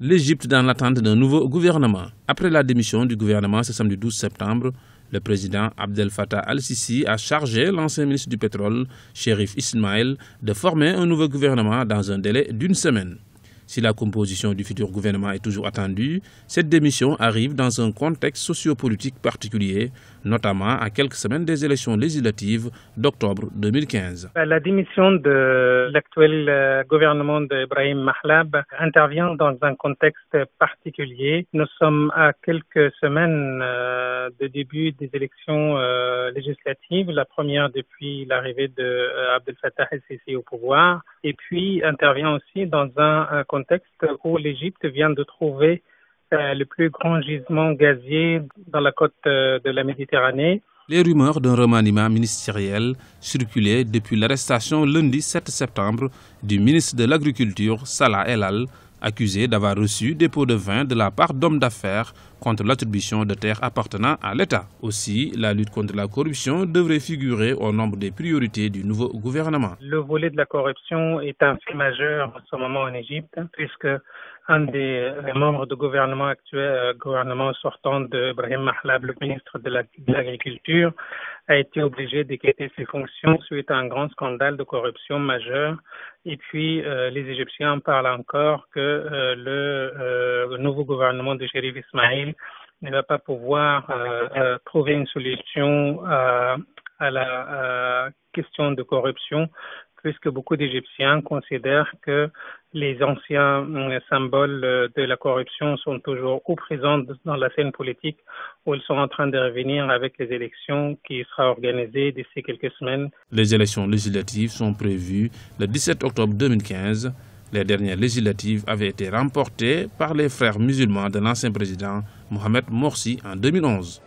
L'Égypte dans l'attente d'un nouveau gouvernement. Après la démission du gouvernement ce samedi 12 septembre, le président Abdel Fattah al-Sisi a chargé l'ancien ministre du pétrole, Chérif Ismaël, de former un nouveau gouvernement dans un délai d'1 semaine. Si la composition du futur gouvernement est toujours attendue, cette démission arrive dans un contexte sociopolitique particulier, notamment à quelques semaines des élections législatives d'octobre 2015. La démission de l'actuel gouvernement d'Ibrahim Mahlab intervient dans un contexte particulier. Nous sommes à quelques semaines de début des élections législatives, la première depuis l'arrivée d'Abdel Fattah el-Sisi au pouvoir, et puis intervient aussi dans un contexte où l'Égypte vient de trouver le plus grand gisement gazier dans la côte de la Méditerranée. Les rumeurs d'un remaniement ministériel circulaient depuis l'arrestation lundi 7 septembre du ministre de l'Agriculture, Salah El-Al, accusé d'avoir reçu des pots de vin de la part d'hommes d'affaires contre l'attribution de terres appartenant à l'État. Aussi, la lutte contre la corruption devrait figurer au nombre des priorités du nouveau gouvernement. Le volet de la corruption est un fait majeur en ce moment en Égypte, puisque un des membres du gouvernement actuel, gouvernement sortant d'Ibrahim Mahlab, le ministre de l'Agriculture, a été obligé de quitter ses fonctions suite à un grand scandale de corruption majeur. Et puis, les Égyptiens parlent encore que le nouveau gouvernement de Chérif Ismaël ne va pas pouvoir trouver une solution à la question de corruption, puisque beaucoup d'Égyptiens considèrent que les anciens symboles de la corruption sont toujours ou présents dans la scène politique, ou ils sont en train de revenir avec les élections qui seront organisées d'ici quelques semaines. Les élections législatives sont prévues le 17 octobre 2015. Les dernières législatives avaient été remportées par les frères musulmans de l'ancien président Mohamed Morsi en 2011.